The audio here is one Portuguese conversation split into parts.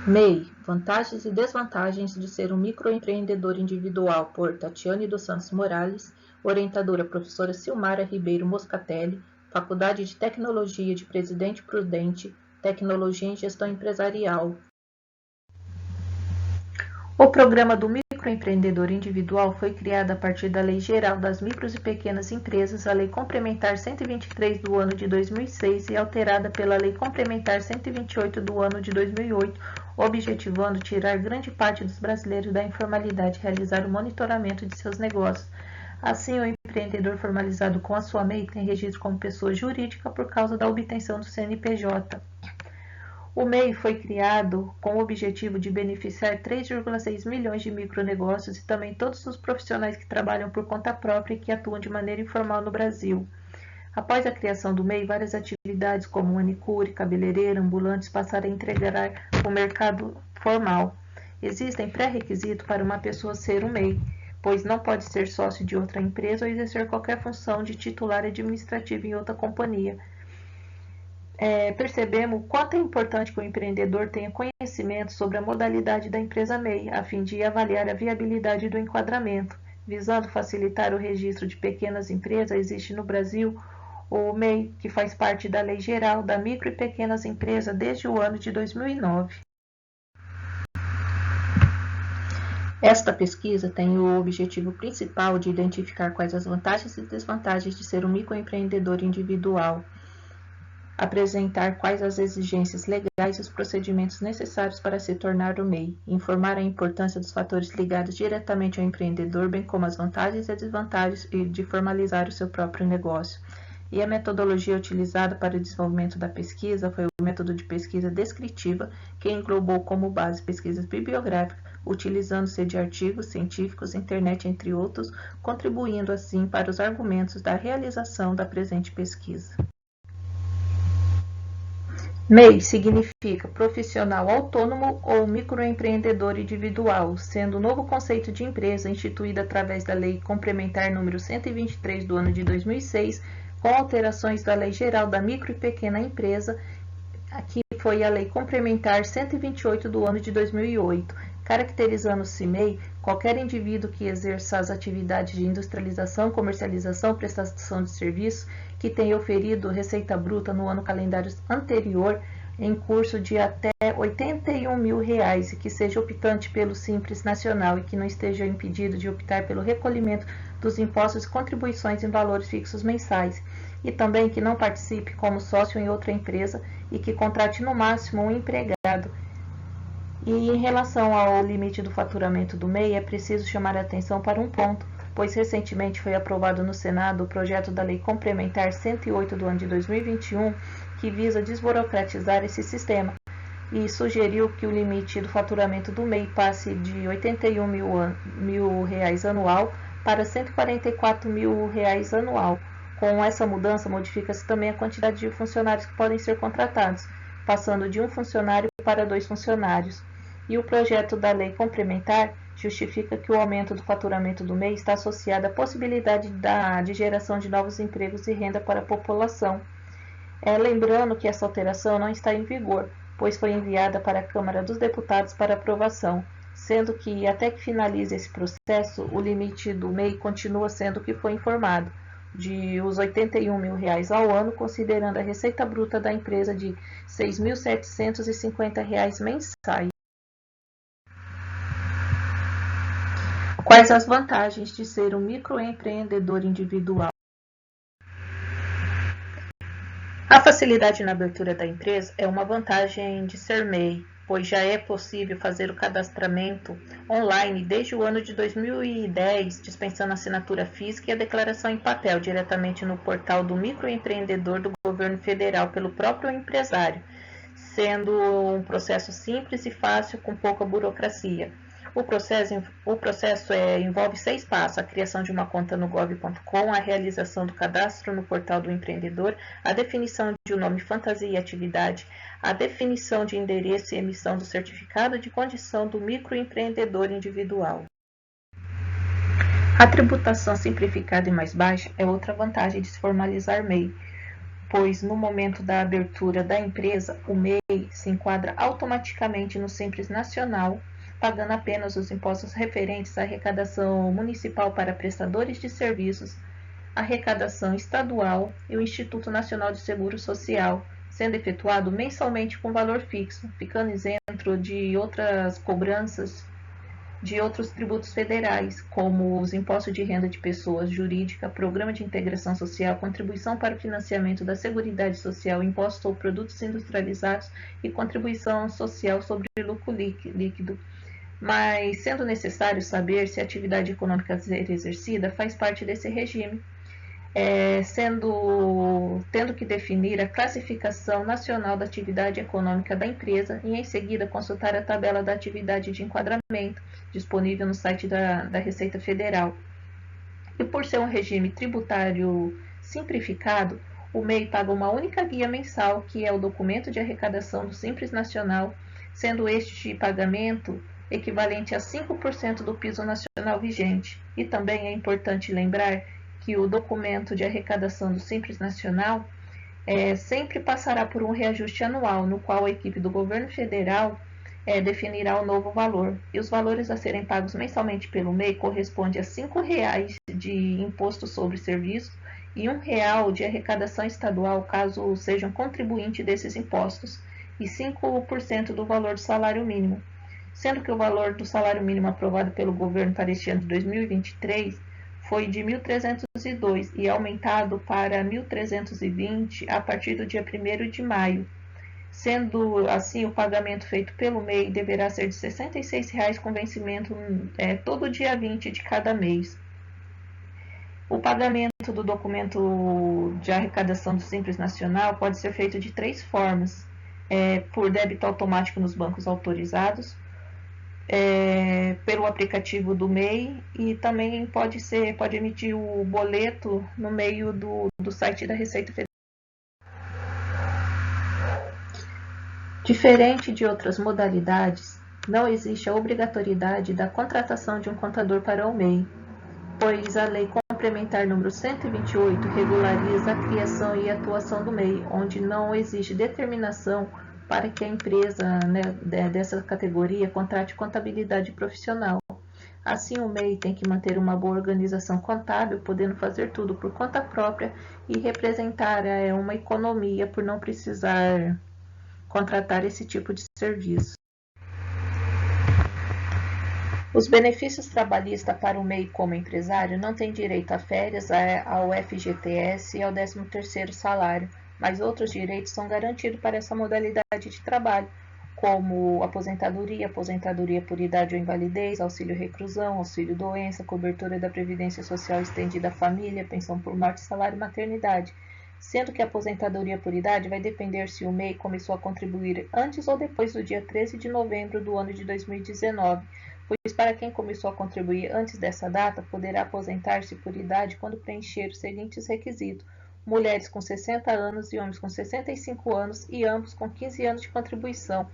MEI, vantagens e desvantagens de ser um microempreendedor individual, por Tatiane dos Santos Morales, orientadora professora Silmara Ribeiro Moscatelli, Faculdade de Tecnologia de Presidente Prudente, Tecnologia em Gestão Empresarial. O programa do microempreendedor individual foi criado a partir da Lei Geral das Micros e Pequenas Empresas, a Lei Complementar 123 do ano de 2006 e alterada pela Lei Complementar 128 do ano de 2008, objetivando tirar grande parte dos brasileiros da informalidade e realizar o monitoramento de seus negócios. Assim, o empreendedor formalizado com a sua MEI tem registro como pessoa jurídica por causa da obtenção do CNPJ. O MEI foi criado com o objetivo de beneficiar 3,6 milhões de micronegócios e também todos os profissionais que trabalham por conta própria e que atuam de maneira informal no Brasil. Após a criação do MEI, várias atividades como manicure, cabeleireira, ambulantes passaram a integrar o mercado formal. Existem pré-requisitos para uma pessoa ser um MEI, pois não pode ser sócio de outra empresa ou exercer qualquer função de titular administrativo em outra companhia. Percebemos o quanto é importante que o empreendedor tenha conhecimento sobre a modalidade da empresa MEI, a fim de avaliar a viabilidade do enquadramento. Visando facilitar o registro de pequenas empresas, existe no Brasil o MEI, que faz parte da Lei Geral da Micro e Pequenas Empresas desde o ano de 2009. Esta pesquisa tem o objetivo principal de identificar quais as vantagens e desvantagens de ser um microempreendedor individual, apresentar quais as exigências legais e os procedimentos necessários para se tornar o MEI, informar a importância dos fatores ligados diretamente ao empreendedor, bem como as vantagens e desvantagens de formalizar o seu próprio negócio. E a metodologia utilizada para o desenvolvimento da pesquisa foi o método de pesquisa descritiva, que englobou como base pesquisas bibliográficas, utilizando-se de artigos científicos, internet, entre outros, contribuindo assim para os argumentos da realização da presente pesquisa. MEI significa profissional autônomo ou microempreendedor individual, sendo o novo conceito de empresa instituído através da Lei Complementar número 123 do ano de 2006, com alterações da Lei Geral da Micro e Pequena Empresa, que foi a Lei Complementar 128 do ano de 2008. Caracterizando-se MEI, qualquer indivíduo que exerça as atividades de industrialização, comercialização, prestação de serviços, que tenha oferido receita bruta no ano calendário anterior em curso de até R$ 81 mil e que seja optante pelo Simples Nacional e que não esteja impedido de optar pelo recolhimento dos impostos e contribuições em valores fixos mensais, e também que não participe como sócio em outra empresa e que contrate no máximo um empregado. E em relação ao limite do faturamento do MEI, é preciso chamar a atenção para um ponto, pois recentemente foi aprovado no Senado o projeto da Lei Complementar 108 do ano de 2021, que visa desburocratizar esse sistema, e sugeriu que o limite do faturamento do MEI passe de R$ 81 mil anual para R$ 144 mil anual. Com essa mudança, modifica-se também a quantidade de funcionários que podem ser contratados, passando de um funcionário para 2 funcionários. E o projeto da Lei Complementar justifica que o aumento do faturamento do MEI está associado à possibilidade de geração de novos empregos e renda para a população. Lembrando que essa alteração não está em vigor, pois foi enviada para a Câmara dos Deputados para aprovação, sendo que, até que finalize esse processo, o limite do MEI continua sendo o que foi informado, de os R$ 81 mil ao ano, considerando a receita bruta da empresa de R$ 6.750 mensais. Quais as vantagens de ser um microempreendedor individual? A facilidade na abertura da empresa é uma vantagem de ser MEI, pois já é possível fazer o cadastramento online desde o ano de 2010, dispensando a assinatura física e a declaração em papel diretamente no portal do microempreendedor do governo federal pelo próprio empresário, sendo um processo simples e fácil com pouca burocracia. O processo envolve 6 passos: a criação de uma conta no gov.com, a realização do cadastro no portal do empreendedor, a definição de um nome fantasia e atividade, a definição de endereço e emissão do certificado de condição do microempreendedor individual. A tributação simplificada e mais baixa é outra vantagem de se formalizar MEI, pois no momento da abertura da empresa, o MEI se enquadra automaticamente no Simples Nacional, pagando apenas os impostos referentes à arrecadação municipal para prestadores de serviços, arrecadação estadual e o Instituto Nacional de Seguro Social, sendo efetuado mensalmente com valor fixo, ficando isento de outras cobranças de outros tributos federais, como os impostos de renda de pessoas jurídicas, programa de integração social, contribuição para o financiamento da Seguridade Social, imposto sobre produtos industrializados e contribuição social sobre lucro líquido. Mas, sendo necessário saber se a atividade econômica a ser exercida faz parte desse regime, tendo que definir a classificação nacional da atividade econômica da empresa e, em seguida, consultar a tabela da atividade de enquadramento, disponível no site da Receita Federal. E por ser um regime tributário simplificado, o MEI paga uma única guia mensal, que é o documento de arrecadação do Simples Nacional, sendo este pagamento equivalente a 5% do piso nacional vigente. E também é importante lembrar que o documento de arrecadação do Simples Nacional sempre passará por um reajuste anual, no qual a equipe do governo federal definirá o novo valor. E os valores a serem pagos mensalmente pelo MEI correspondem a R$ 5,00 de imposto sobre serviço e R$ 1,00 de arrecadação estadual, caso sejam contribuinte desses impostos, e 5% do valor do salário mínimo. Sendo que o valor do salário mínimo aprovado pelo governo para este ano de 2023 foi de 1.302 e aumentado para 1.320 a partir do dia 1º de maio. Sendo assim, o pagamento feito pelo MEI deverá ser de R$ 66,00 com vencimento todo dia 20 de cada mês. O pagamento do documento de arrecadação do Simples Nacional pode ser feito de 3 formas: por débito automático nos bancos autorizados, pelo aplicativo do MEI, e também pode emitir o boleto no meio do site da Receita Federal. Diferente de outras modalidades, não existe a obrigatoriedade da contratação de um contador para o MEI, pois a Lei Complementar número 128 regulariza a criação e atuação do MEI, onde não existe determinação para que a empresa dessa categoria contrate contabilidade profissional. Assim, o MEI tem que manter uma boa organização contábil, podendo fazer tudo por conta própria e representar uma economia por não precisar contratar esse tipo de serviço. Os benefícios trabalhistas para o MEI como empresário não têm direito a férias, ao FGTS e ao 13º salário, mas outros direitos são garantidos para essa modalidade de trabalho, como aposentadoria por idade ou invalidez, auxílio reclusão, auxílio doença, cobertura da Previdência Social estendida à família, pensão por morte, salário e maternidade, sendo que a aposentadoria por idade vai depender se o MEI começou a contribuir antes ou depois do dia 13 de novembro do ano de 2019, pois para quem começou a contribuir antes dessa data, poderá aposentar-se por idade quando preencher os seguintes requisitos: mulheres com 60 anos e homens com 65 anos e ambos com 15 anos de contribuição.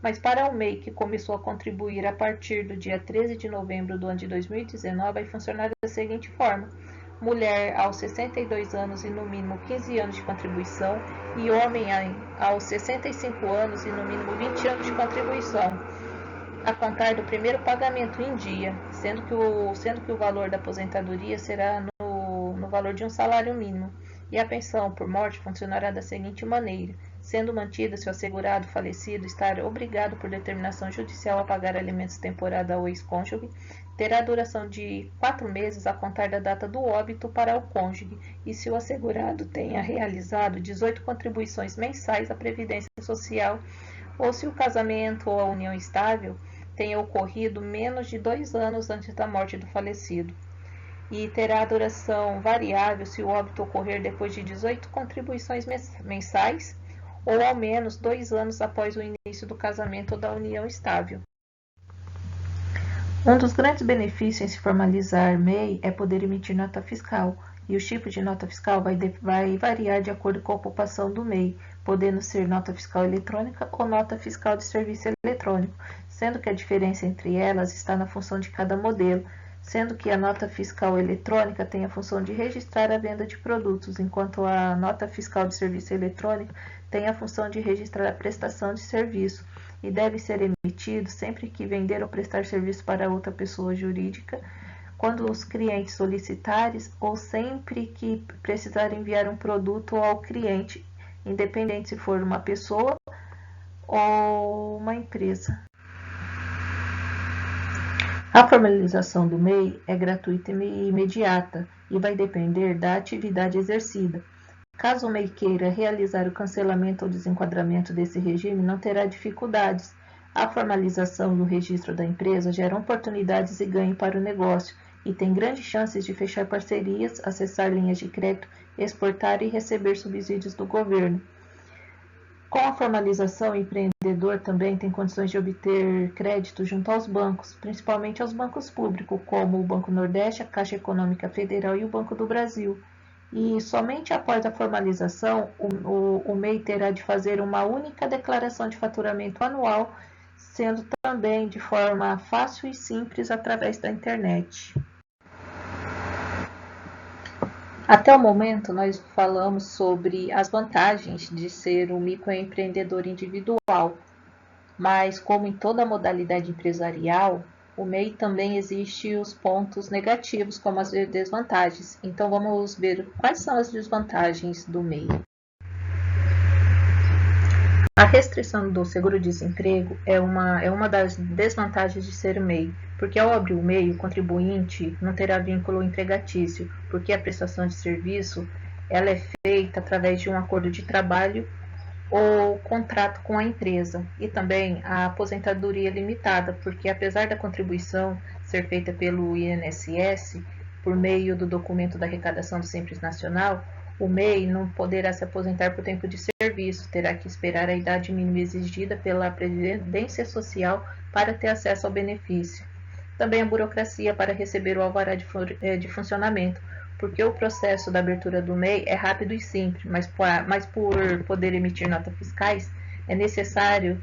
Mas para o MEI que começou a contribuir a partir do dia 13 de novembro do ano de 2019, vai funcionar da seguinte forma: mulher aos 62 anos e no mínimo 15 anos de contribuição e homem aos 65 anos e no mínimo 20 anos de contribuição, a contar do primeiro pagamento em dia, sendo que o valor da aposentadoria será no valor de um salário mínimo. E a pensão por morte funcionará da seguinte maneira: sendo mantida se o assegurado falecido estar obrigado por determinação judicial a pagar alimentos temporários ao ex-cônjuge, terá duração de 4 meses a contar da data do óbito para o cônjuge, e se o assegurado tenha realizado 18 contribuições mensais à Previdência Social, ou se o casamento ou a união estável tenha ocorrido menos de 2 anos antes da morte do falecido. E terá duração variável se o óbito ocorrer depois de 18 contribuições mensais ou ao menos 2 anos após o início do casamento ou da união estável. Um dos grandes benefícios em se formalizar MEI é poder emitir nota fiscal, e o tipo de nota fiscal vai variar de acordo com a ocupação do MEI, podendo ser nota fiscal eletrônica ou nota fiscal de serviço eletrônico, sendo que a diferença entre elas está na função de cada modelo, sendo que a nota fiscal eletrônica tem a função de registrar a venda de produtos, enquanto a nota fiscal de serviço eletrônico tem a função de registrar a prestação de serviço e deve ser emitido sempre que vender ou prestar serviço para outra pessoa jurídica, quando os clientes solicitarem ou sempre que precisar enviar um produto ao cliente, independente se for uma pessoa ou uma empresa. A formalização do MEI é gratuita e imediata e vai depender da atividade exercida. Caso o MEI queira realizar o cancelamento ou desenquadramento desse regime, não terá dificuldades. A formalização do registro da empresa gera oportunidades e ganho para o negócio e tem grandes chances de fechar parcerias, acessar linhas de crédito, exportar e receber subsídios do governo. Com a formalização, o empreendedor também tem condições de obter crédito junto aos bancos, principalmente aos bancos públicos, como o Banco Nordeste, a Caixa Econômica Federal e o Banco do Brasil. E somente após a formalização, o MEI terá de fazer uma única declaração de faturamento anual, sendo também de forma fácil e simples através da internet. Até o momento, nós falamos sobre as vantagens de ser um microempreendedor individual, mas como em toda modalidade empresarial, o MEI também existe os pontos negativos, como as desvantagens. Então, vamos ver quais são as desvantagens do MEI. A restrição do seguro-desemprego é uma das desvantagens de ser MEI, porque ao abrir o MEI, o contribuinte não terá vínculo empregatício, porque a prestação de serviço ela é feita através de um acordo de trabalho ou contrato com a empresa, e também a aposentadoria limitada, porque apesar da contribuição ser feita pelo INSS, por meio do documento da arrecadação do Simples Nacional, o MEI não poderá se aposentar por tempo de serviço, terá que esperar a idade mínima exigida pela Previdência Social para ter acesso ao benefício. Também a burocracia para receber o alvará de funcionamento, porque o processo da abertura do MEI é rápido e simples, mas por poder emitir notas fiscais, é necessário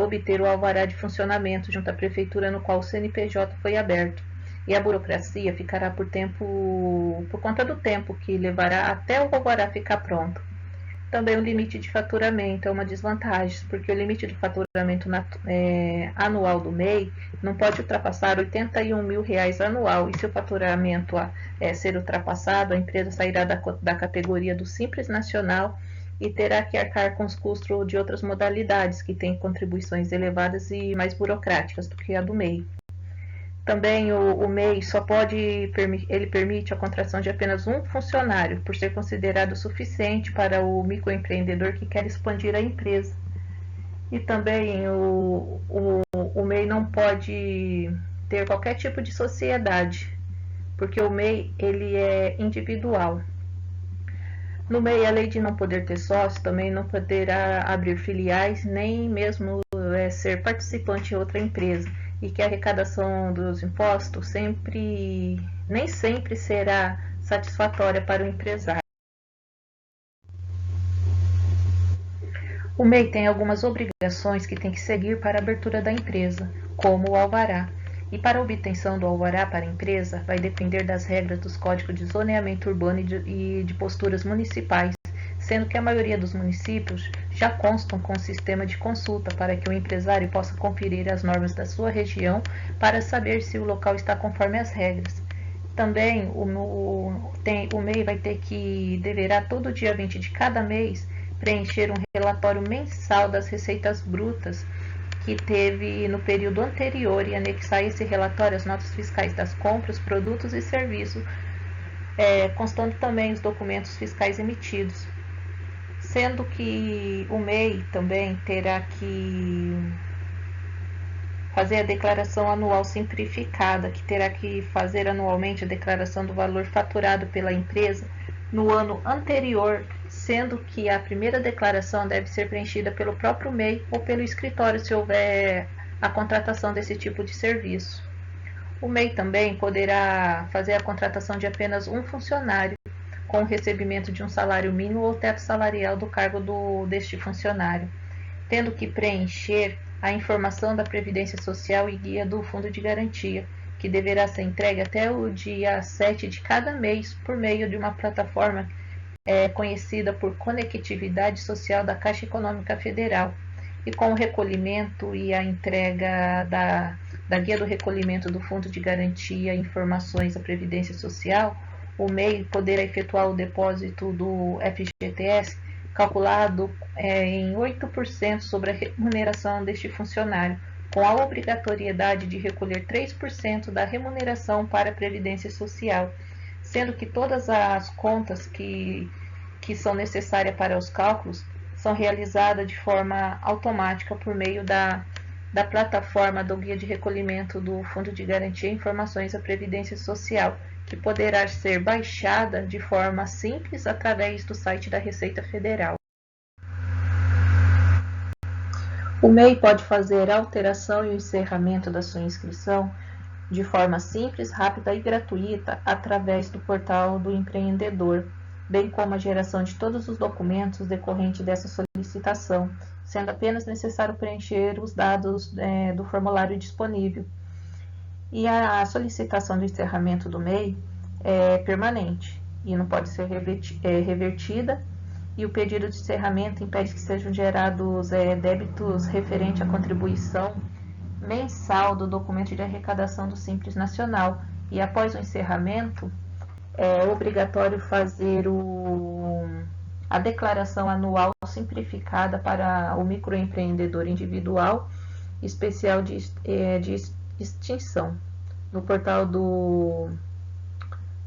obter o alvará de funcionamento junto à prefeitura no qual o CNPJ foi aberto. E a burocracia ficará por conta do tempo que levará até o alvará ficar pronto. Também o limite de faturamento é uma desvantagem, porque o limite de faturamento anual do MEI não pode ultrapassar R$ 81 mil anual, e se o faturamento ser ultrapassado, a empresa sairá da categoria do Simples Nacional e terá que arcar com os custos de outras modalidades, que têm contribuições elevadas e mais burocráticas do que a do MEI. Também o MEI ele permite a contratação de apenas um funcionário, por ser considerado suficiente para o microempreendedor que quer expandir a empresa. E também o MEI não pode ter qualquer tipo de sociedade, porque o MEI ele é individual. No MEI, além de não poder ter sócio, também não poderá abrir filiais, nem mesmo ser participante em outra empresa, e que a arrecadação dos impostos nem sempre será satisfatória para o empresário. O MEI tem algumas obrigações que tem que seguir para a abertura da empresa, como o alvará. E para a obtenção do alvará para a empresa, vai depender das regras dos códigos de zoneamento urbano e de posturas municipais, sendo que a maioria dos municípios já constam com o sistema de consulta para que o empresário possa conferir as normas da sua região para saber se o local está conforme as regras. Também o MEI deverá todo dia 20 de cada mês preencher um relatório mensal das receitas brutas que teve no período anterior e anexar esse relatório as notas fiscais das compras, produtos e serviços, constando também os documentos fiscais emitidos. Sendo que o MEI também terá que fazer a declaração anual simplificada, que terá que fazer anualmente a declaração do valor faturado pela empresa no ano anterior, sendo que a primeira declaração deve ser preenchida pelo próprio MEI ou pelo escritório, se houver a contratação desse tipo de serviço. O MEI também poderá fazer a contratação de apenas um funcionário, com o recebimento de um salário mínimo ou teto salarial do cargo deste funcionário, tendo que preencher a informação da Previdência Social e guia do Fundo de Garantia, que deverá ser entregue até o dia 7 de cada mês por meio de uma plataforma conhecida por Conectividade Social da Caixa Econômica Federal. E com o recolhimento e a entrega da guia do recolhimento do Fundo de Garantia e Informações da Previdência Social, o MEI poderá efetuar o depósito do FGTS calculado em 8% sobre a remuneração deste funcionário, com a obrigatoriedade de recolher 3% da remuneração para a Previdência Social, sendo que todas as contas que são necessárias para os cálculos são realizadas de forma automática por meio da plataforma do Guia de Recolhimento do Fundo de Garantia e Informações da Previdência Social, que poderá ser baixada de forma simples através do site da Receita Federal. O MEI pode fazer a alteração e o encerramento da sua inscrição de forma simples, rápida e gratuita através do portal do empreendedor, bem como a geração de todos os documentos decorrentes dessa solicitação, sendo apenas necessário preencher os dados do formulário disponível. E a solicitação de encerramento do MEI é permanente e não pode ser revertida, e o pedido de encerramento impede que sejam gerados débitos referente à contribuição mensal do documento de arrecadação do Simples Nacional, e após o encerramento é obrigatório fazer a declaração anual simplificada para o microempreendedor individual especial de extinção no portal do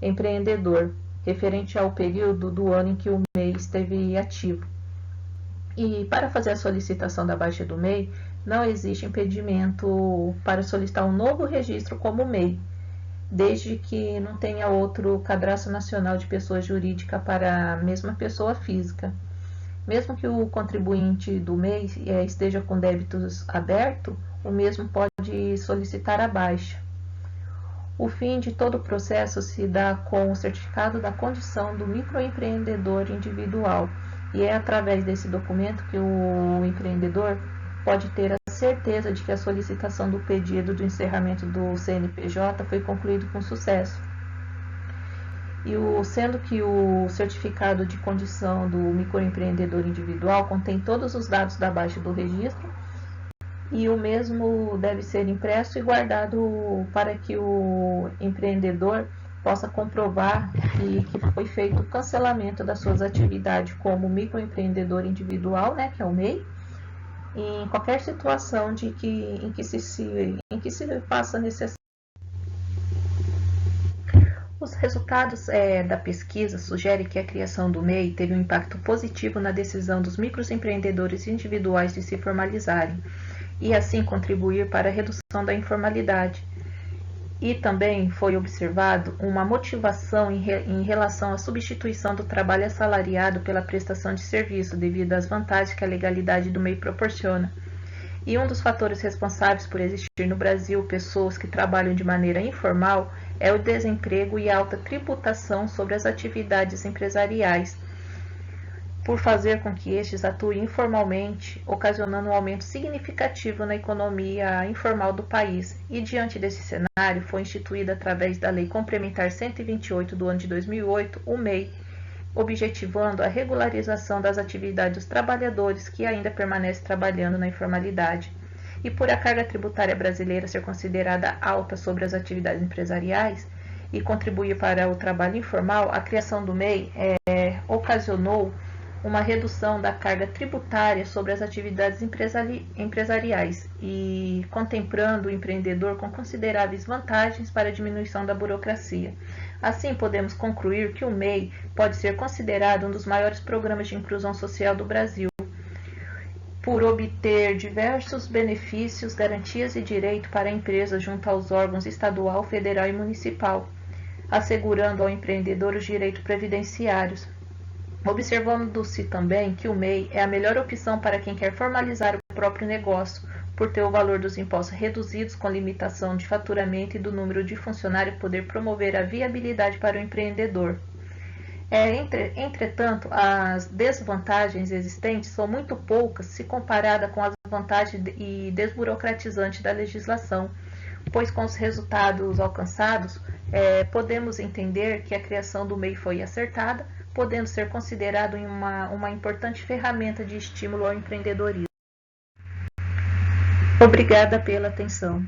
empreendedor, referente ao período do ano em que o MEI esteve ativo. E para fazer a solicitação da baixa do MEI, não existe impedimento para solicitar um novo registro como MEI, desde que não tenha outro cadastro nacional de pessoa jurídica para a mesma pessoa física. Mesmo que o contribuinte do MEI esteja com débitos abertos, o mesmo pode solicitar a baixa. O fim de todo o processo se dá com o certificado da condição do microempreendedor individual, e é através desse documento que o empreendedor pode ter a certeza de que a solicitação do pedido do encerramento do CNPJ foi concluído com sucesso. Sendo que o certificado de condição do microempreendedor individual contém todos os dados da baixa do registro, e o mesmo deve ser impresso e guardado para que o empreendedor possa comprovar que foi feito o cancelamento das suas atividades como microempreendedor individual, que é o MEI, em qualquer situação em que se faça necessário. Os resultados da pesquisa sugerem que a criação do MEI teve um impacto positivo na decisão dos microempreendedores individuais de se formalizarem e assim contribuir para a redução da informalidade. E também foi observado uma motivação em relação à substituição do trabalho assalariado pela prestação de serviço, devido às vantagens que a legalidade do MEI proporciona. E um dos fatores responsáveis por existir no Brasil pessoas que trabalham de maneira informal é o desemprego e a alta tributação sobre as atividades empresariais, por fazer com que estes atuem informalmente, ocasionando um aumento significativo na economia informal do país. E diante desse cenário, foi instituída através da Lei Complementar 128 do ano de 2008, o MEI, objetivando a regularização das atividades dos trabalhadores que ainda permanecem trabalhando na informalidade. E por a carga tributária brasileira ser considerada alta sobre as atividades empresariais e contribuir para o trabalho informal, a criação do MEI ocasionou uma redução da carga tributária sobre as atividades empresariais e contemplando o empreendedor com consideráveis vantagens para a diminuição da burocracia. Assim, podemos concluir que o MEI pode ser considerado um dos maiores programas de inclusão social do Brasil, por obter diversos benefícios, garantias e direito para a empresa junto aos órgãos estadual, federal e municipal, assegurando ao empreendedor os direitos previdenciários. Observando-se também que o MEI é a melhor opção para quem quer formalizar o próprio negócio, por ter o valor dos impostos reduzidos com limitação de faturamento e do número de funcionários poder promover a viabilidade para o empreendedor. Entretanto, as desvantagens existentes são muito poucas se comparada com as vantagens e desburocratizantes da legislação, pois com os resultados alcançados, podemos entender que a criação do MEI foi acertada, podendo ser considerado uma importante ferramenta de estímulo ao empreendedorismo. Obrigada pela atenção.